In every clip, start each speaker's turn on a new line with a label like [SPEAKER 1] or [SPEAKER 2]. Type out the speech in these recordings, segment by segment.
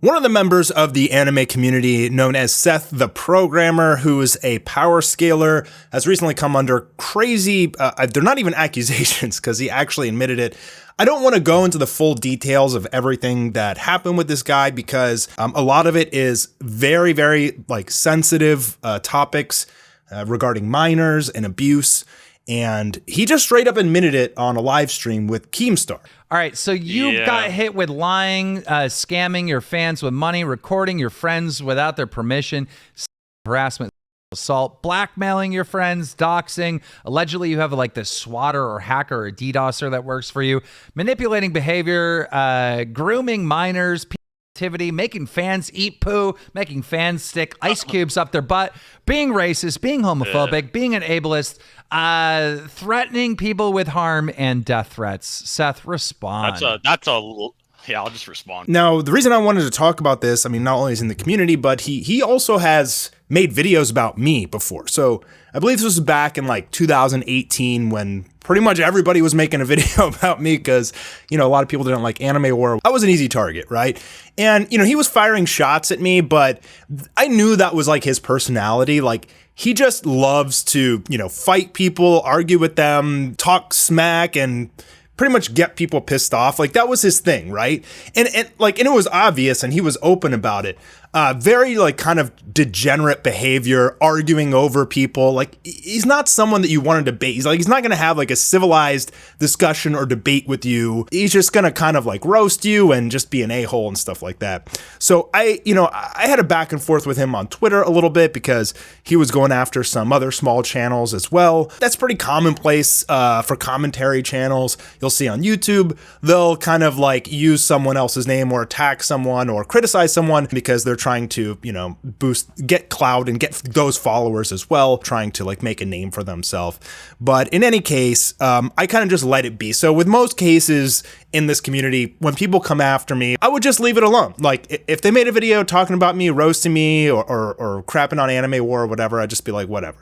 [SPEAKER 1] One of the members of the anime community known as Seththeprogrammer, who is a power scaler, has recently come under crazy, they're not even accusations because he actually admitted it. I don't want to go into the full details of everything that happened with this guy because a lot of it is very, very sensitive topics regarding minors and abuse. And he just straight up admitted it on a live stream with Keemstar.
[SPEAKER 2] All right, so you got hit with lying, scamming your fans with money, recording your friends without their permission, harassment, assault, blackmailing your friends, doxing. Allegedly, you have this swatter or hacker or DDoSer that works for you, manipulating behavior, grooming minors, activity, making fans eat poo, making fans stick ice cubes up their butt, being racist, being homophobic, being an ableist, threatening people with harm, and death threats. Seth, respond.
[SPEAKER 3] Yeah, I'll just respond.
[SPEAKER 1] Now, the reason I wanted to talk about this, not only is in the community, but he also has made videos about me before. So I believe this was back in 2018 when pretty much everybody was making a video about me because, a lot of people didn't like Anime War. I was an easy target, right? And, he was firing shots at me, but I knew that was his personality. He just loves to, fight people, argue with them, talk smack, and pretty much get people pissed off. That was his thing, right? And it was obvious, and he was open about it. Very kind of degenerate behavior, arguing over people. He's not someone that you want to debate. He's not going to have a civilized discussion or debate with you. He's just going to kind of roast you and just be an a-hole and stuff like that. So I had a back and forth with him on Twitter a little bit because he was going after some other small channels as well. That's pretty commonplace for commentary channels. You'll see on YouTube, they'll kind of use someone else's name or attack someone or criticize someone because they're trying to, get clout and get those followers as well, trying to make a name for themselves. But in any case, I kind of just let it be. So with most cases in this community, when people come after me, I would just leave it alone. If they made a video talking about me, roasting me or crapping on Anime War or whatever, I'd just be whatever.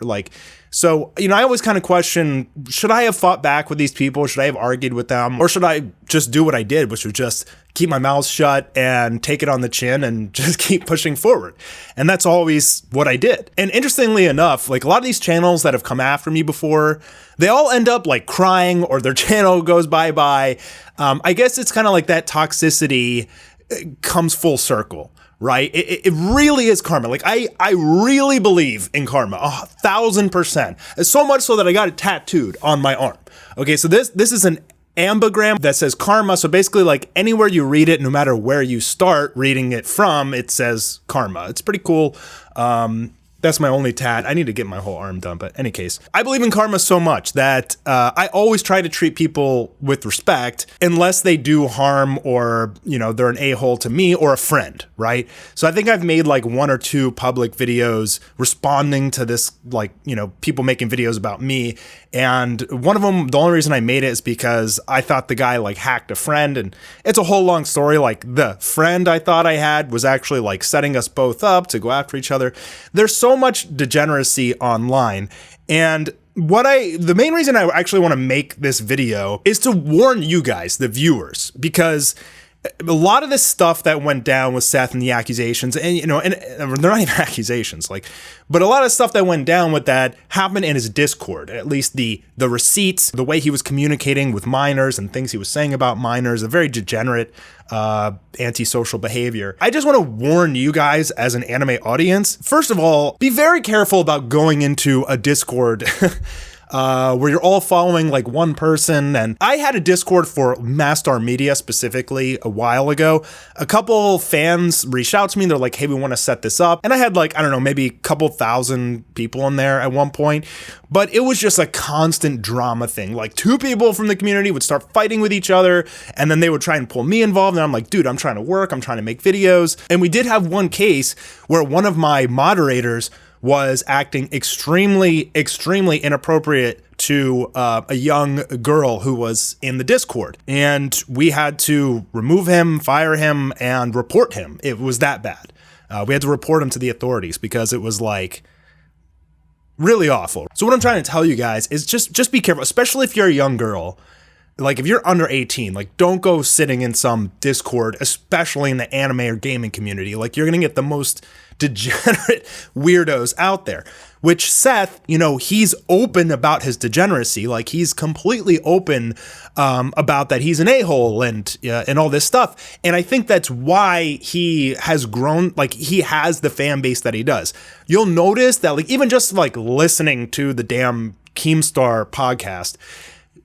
[SPEAKER 1] So, I always kind of question, should I have fought back with these people? Should I have argued with them? Or should I just do what I did, which was just keep my mouth shut and take it on the chin and just keep pushing forward? And that's always what I did. And interestingly enough, a lot of these channels that have come after me before, they all end up crying or their channel goes bye-bye. I guess it's kind of that toxicity comes full circle. Right? It really is karma. I really believe in karma, 1,000%. So much so that I got it tattooed on my arm. Okay, so this is an ambigram that says karma. So basically, anywhere you read it, no matter where you start reading it from, it says karma. It's pretty cool. That's my only tat. I need to get my whole arm done. But any case, I believe in karma so much that I always try to treat people with respect unless they do harm or, they're an a-hole to me or a friend, right? So I think I've made one or two public videos responding to this, people making videos about me. And one of them, the only reason I made it is because I thought the guy hacked a friend, and it's a whole long story. The friend I thought I had was actually setting us both up to go after each other. There's so much degeneracy online, and the main reason I actually want to make this video is to warn you guys, the viewers, because a lot of this stuff that went down with Seth and the accusations, and they're not even accusations, but a lot of stuff that went down with that happened in his Discord. At least the receipts, the way he was communicating with minors and things he was saying about minors, a very degenerate, antisocial behavior. I just want to warn you guys as an anime audience. First of all, be very careful about going into a Discord where you're all following one person. And I had a Discord for Mastar Media specifically a while ago. A couple fans reached out to me. They're hey, we want to set this up. And I had I don't know, maybe a couple thousand people in there at one point. But it was just a constant drama thing. Two people from the community would start fighting with each other, and then they would try and pull me involved. And I'm dude, I'm trying to work. I'm trying to make videos. And we did have one case where one of my moderators was acting extremely inappropriate to a young girl who was in the Discord. And we had to remove him, fire him, and report him. It was that bad. We had to report him to the authorities because it was really awful. So what I'm trying to tell you guys is just be careful, especially if you're a young girl. Like, if you're under 18, like, don't go sitting in some Discord, especially in the anime or gaming community. Like, you're going to get the most degenerate weirdos out there, which Seth, he's open about his degeneracy. Like, he's completely open about that he's an a-hole and all this stuff. And I think that's why he has grown, like, he has the fan base that he does. You'll notice that, like, even just like listening to the damn Keemstar podcast,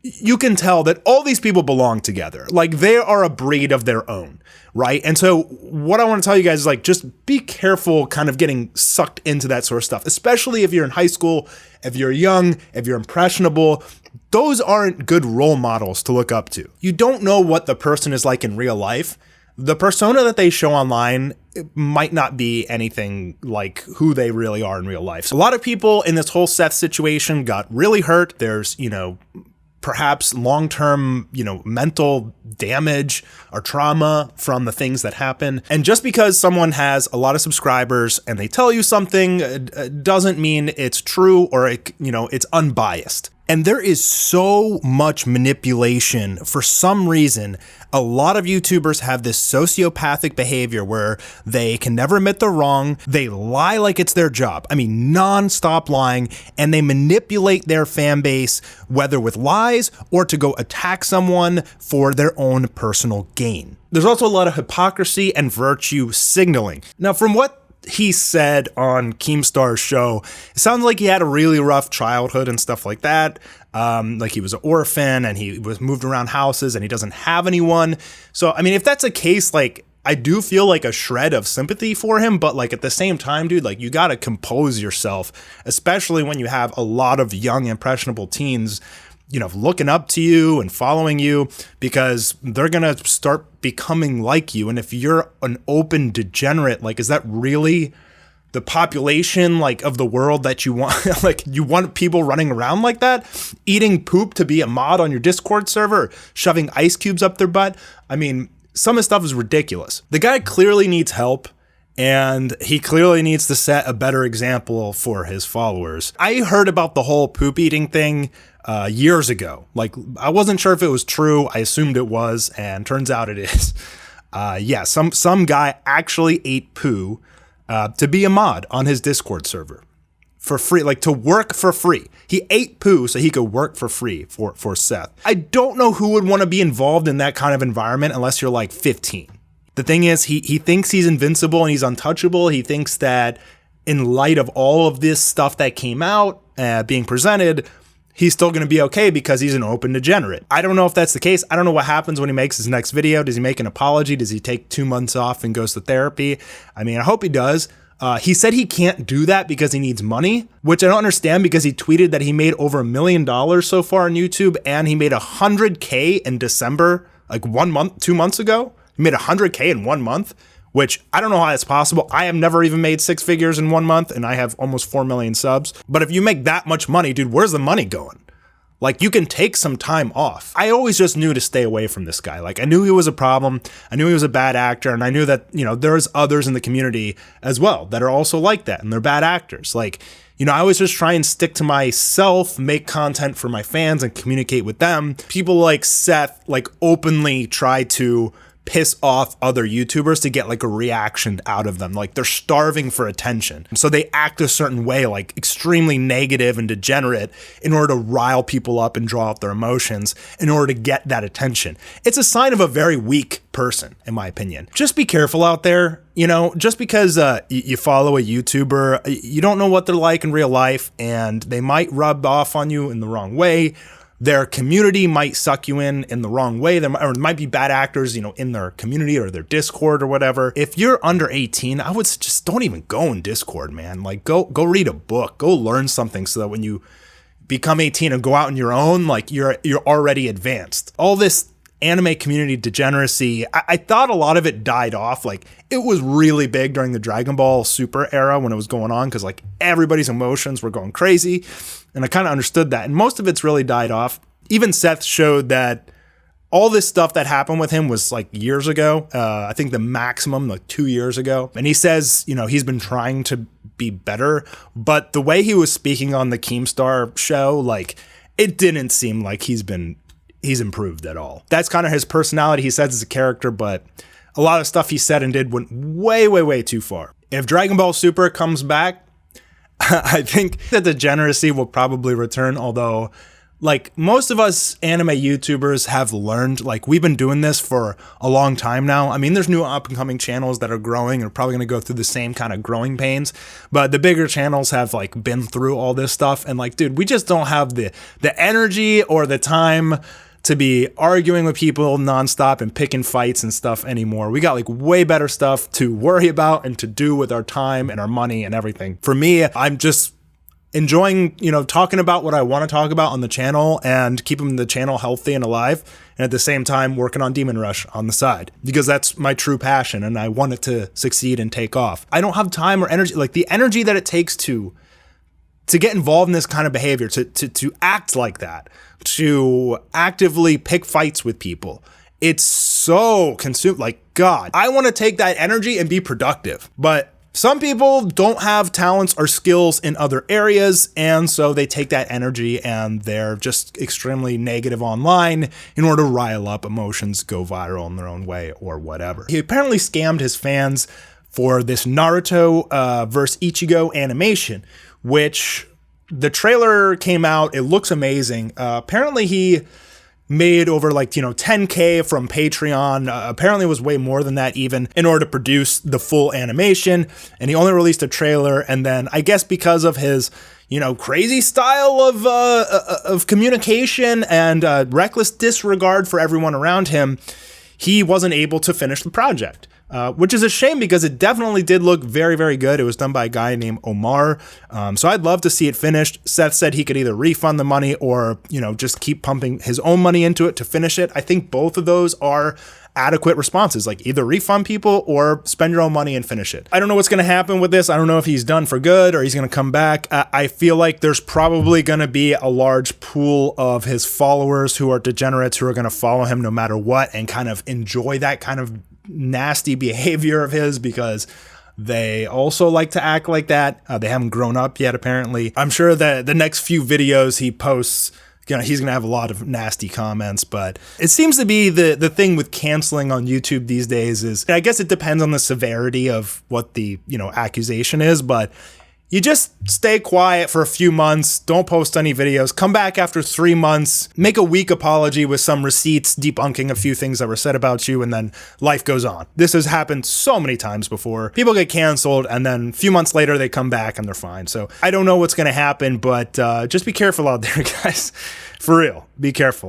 [SPEAKER 1] you can tell that all these people belong together. Like, they are a breed of their own, right? And so what I want to tell you guys is, like, just be careful kind of getting sucked into that sort of stuff, especially if you're in high school, if you're young, if you're impressionable. Those aren't good role models to look up to. You don't know what the person is like in real life. The persona that they show online might not be anything like who they really are in real life. So a lot of people in this whole Seth situation got really hurt. There's, perhaps long-term, mental damage or trauma from the things that happen. And just because someone has a lot of subscribers and they tell you something doesn't mean it's true or it's unbiased. And there is so much manipulation. For some reason, a lot of YouTubers have this sociopathic behavior where they can never admit they're wrong. They lie like it's their job. I mean, non-stop lying, and they manipulate their fan base, whether with lies or to go attack someone for their own personal gain. There's also a lot of hypocrisy and virtue signaling. Now, from what he said on Keemstar's show, it sounds like he had a really rough childhood and stuff like that. Like, he was an orphan and he was moved around houses and he doesn't have anyone. So, I mean, if that's the case, like, I do feel like a shred of sympathy for him, but like, at the same time, dude, like, you got to compose yourself, especially when you have a lot of young, impressionable teens, looking up to you and following you, because they're going to start becoming like you. And if you're an open degenerate, like, is that really the population, like, of the world that you want? Like, you want people running around like that, eating poop to be a mod on your Discord server, shoving ice cubes up their butt? I mean, some of the stuff is ridiculous. The guy clearly needs help, and he clearly needs to set a better example for his followers. I heard about the whole poop eating thing years ago. Like, I wasn't sure if it was true. I assumed it was, and turns out it is. Some guy actually ate poo to be a mod on his Discord server for free, like, to work for free. He ate poo so he could work for free for Seth. I don't know who would want to be involved in that kind of environment unless you're like 15. The thing is, he thinks he's invincible and he's untouchable. He thinks that in light of all of this stuff that came out being presented, he's still going to be okay because he's an open degenerate. I don't know if that's the case. I don't know what happens when he makes his next video. Does he make an apology? Does he take 2 months off and goes to therapy? I mean, I hope he does. He said he can't do that because he needs money, which I don't understand, because he tweeted that he made over $1 million so far on YouTube, and he made $100K in December, like 2 months ago. He made $100K in 1 month, which I don't know how that's possible. I have never even made 6 figures in 1 month, and I have almost 4 million subs. But if you make that much money, dude, where's the money going? Like, you can take some time off. I always just knew to stay away from this guy. Like, I knew he was a problem. I knew he was a bad actor. And I knew that, there's others in the community as well that are also like that, and they're bad actors. Like, I always just try and stick to myself, make content for my fans and communicate with them. People like Seth, like, openly try to piss off other YouTubers to get like a reaction out of them. Like, they're starving for attention. So they act a certain way, like extremely negative and degenerate, in order to rile people up and draw out their emotions in order to get that attention. It's a sign of a very weak person, in my opinion. Just be careful out there. Just because you follow a YouTuber, you don't know what they're like in real life, and they might rub off on you in the wrong way. Their community might suck you in the wrong way. There might be bad actors, in their community or their Discord or whatever. If you're under 18, I would just don't even go in Discord, man. Like, go read a book, go learn something, so that when you become 18 and go out on your own, like, you're already advanced. All this anime community degeneracy, I thought a lot of it died off. Like, it was really big during the Dragon Ball Super era when it was going on, because like everybody's emotions were going crazy. And I kind of understood that. And most of it's really died off. Even Seth showed that all this stuff that happened with him was like years ago. I think the maximum, like 2 years ago. And he says, he's been trying to be better. But the way he was speaking on the Keemstar show, like, it didn't seem like he's been he's improved at all. That's kind of his personality. He says as a character, but a lot of stuff he said and did went way, way, way too far. If Dragon Ball Super comes back, I think that the degeneracy will probably return, although like most of us anime YouTubers have learned, like we've been doing this for a long time now. I mean, there's new up and coming channels that are growing and are probably going to go through the same kind of growing pains, but the bigger channels have like been through all this stuff. And like, dude, we just don't have the energy or the time to be arguing with people nonstop and picking fights and stuff anymore. We got like way better stuff to worry about and to do with our time and our money and everything. For me, I'm just enjoying, talking about what I want to talk about on the channel and keeping the channel healthy and alive. And at the same time, working on Demon Rush on the side because that's my true passion and I want it to succeed and take off. I don't have time or energy, like the energy that it takes to get involved in this kind of behavior, to act like that, to actively pick fights with people. It's so consumed, like, God, I want to take that energy and be productive, but some people don't have talents or skills in other areas, and so they take that energy and they're just extremely negative online in order to rile up emotions, go viral in their own way or whatever. He apparently scammed his fans for this Naruto versus Ichigo animation, which the trailer came out. It looks amazing. Apparently he made over like, 10K from Patreon. Apparently it was way more than that even in order to produce the full animation. And he only released a trailer. And then I guess because of his, crazy style of communication and reckless disregard for everyone around him, he wasn't able to finish the project. Which is a shame because it definitely did look very, very good. It was done by a guy named Omar. So I'd love to see it finished. Seth said he could either refund the money or, just keep pumping his own money into it to finish it. I think both of those are adequate responses, like either refund people or spend your own money and finish it. I don't know what's going to happen with this. I don't know if he's done for good or he's going to come back. I feel like there's probably going to be a large pool of his followers who are degenerates who are going to follow him no matter what and kind of enjoy that kind of nasty behavior of his because they also like to act like that. They haven't grown up yet, apparently. I'm sure that the next few videos he posts, he's going to have a lot of nasty comments, but it seems to be the thing with canceling on YouTube these days is, I guess it depends on the severity of what the, accusation is, but you just stay quiet for a few months, don't post any videos, come back after 3 months, make a weak apology with some receipts debunking a few things that were said about you, and then life goes on. This has happened so many times before. People get canceled, and then a few months later, they come back and they're fine. So I don't know what's going to happen, but just be careful out there, guys. For real, be careful.